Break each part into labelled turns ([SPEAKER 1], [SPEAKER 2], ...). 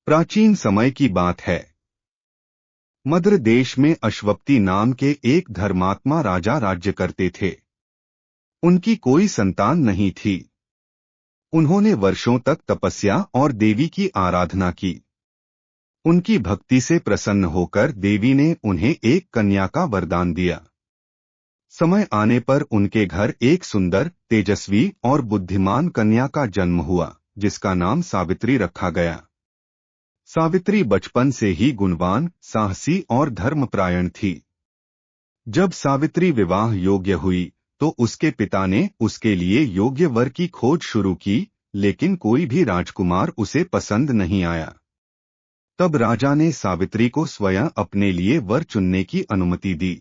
[SPEAKER 1] प्राचीन समय की बात है। मद्र देश में अश्वपति नाम के एक धर्मात्मा राजा राज्य करते थे। उनकी कोई संतान नहीं थी। उन्होंने वर्षों तक तपस्या और देवी की आराधना की। उनकी भक्ति से प्रसन्न होकर देवी ने उन्हें एक कन्या का वरदान दिया। समय आने पर उनके घर एक सुंदर, तेजस्वी और बुद्धिमान कन्या का जन्म हुआ, जिसका नाम सावित्री रखा गया। सावित्री बचपन से ही गुणवान, साहसी और धर्मपरायण थी। जब सावित्री विवाह योग्य हुई तो उसके पिता ने उसके लिए योग्य वर की खोज शुरू की, लेकिन कोई भी राजकुमार उसे पसंद नहीं आया। तब राजा ने सावित्री को स्वयं अपने लिए वर चुनने की अनुमति दी।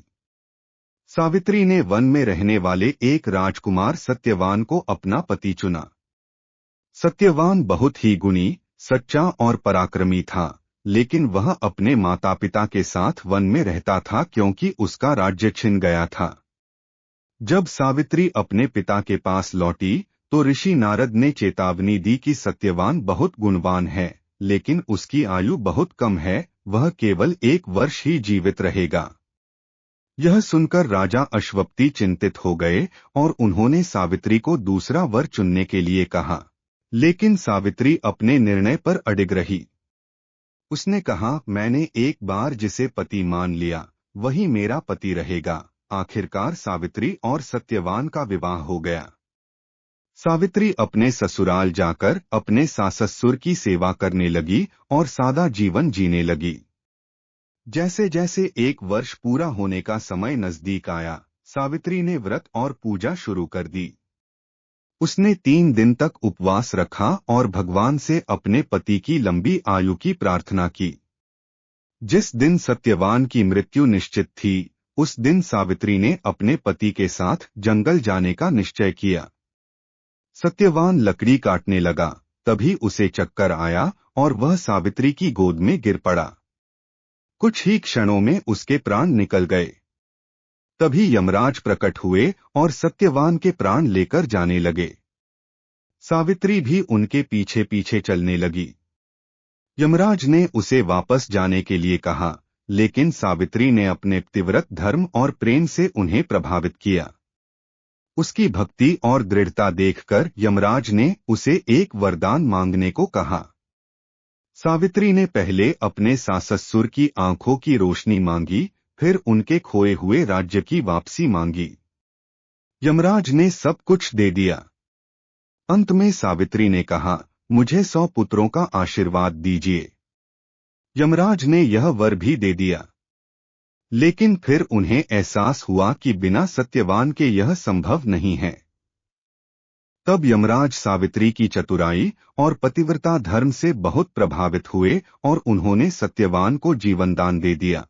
[SPEAKER 1] सावित्री ने वन में रहने वाले एक राजकुमार सत्यवान को अपना पति चुना। सत्यवान बहुत ही गुणी, सच्चा और पराक्रमी था, लेकिन वह अपने माता पिता के साथ वन में रहता था क्योंकि उसका राज्य छिन गया था। जब सावित्री अपने पिता के पास लौटी तो ऋषि नारद ने चेतावनी दी कि सत्यवान बहुत गुणवान है, लेकिन उसकी आयु बहुत कम है, वह केवल 1 वर्ष ही जीवित रहेगा। यह सुनकर राजा अश्वपति चिंतित हो गए और उन्होंने सावित्री को दूसरा वर चुनने के लिए कहा, लेकिन सावित्री अपने निर्णय पर अडिग रही। उसने कहा, मैंने एक बार जिसे पति मान लिया वही मेरा पति रहेगा। आखिरकार सावित्री और सत्यवान का विवाह हो गया। सावित्री अपने ससुराल जाकर अपने सास-ससुर की सेवा करने लगी और सादा जीवन जीने लगी। जैसे जैसे 1 वर्ष पूरा होने का समय नजदीक आया, सावित्री ने व्रत और पूजा शुरू कर दी। उसने 3 दिन तक उपवास रखा और भगवान से अपने पति की लंबी आयु की प्रार्थना की। जिस दिन सत्यवान की मृत्यु निश्चित थी, उस दिन सावित्री ने अपने पति के साथ जंगल जाने का निश्चय किया। सत्यवान लकड़ी काटने लगा, तभी उसे चक्कर आया और वह सावित्री की गोद में गिर पड़ा। कुछ ही क्षणों में उसके प्राण निकल गए। तभी यमराज प्रकट हुए और सत्यवान के प्राण लेकर जाने लगे। सावित्री भी उनके पीछे पीछे चलने लगी। यमराज ने उसे वापस जाने के लिए कहा, लेकिन सावित्री ने अपने तीव्र धर्म और प्रेम से उन्हें प्रभावित किया। उसकी भक्ति और दृढ़ता देखकर यमराज ने उसे एक वरदान मांगने को कहा। सावित्री ने पहले अपने सास-ससुर की आंखों की रोशनी मांगी, फिर उनके खोए हुए राज्य की वापसी मांगी। यमराज ने सब कुछ दे दिया। अंत में सावित्री ने कहा, मुझे 100 पुत्रों का आशीर्वाद दीजिए। यमराज ने यह वर भी दे दिया, लेकिन फिर उन्हें एहसास हुआ कि बिना सत्यवान के यह संभव नहीं है। तब यमराज सावित्री की चतुराई और पतिव्रता धर्म से बहुत प्रभावित हुए और उन्होंने सत्यवान को जीवनदान दे दिया।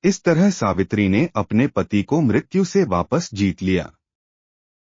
[SPEAKER 1] इस तरह सावित्री ने अपने पति को मृत्यु से वापस जीत लिया।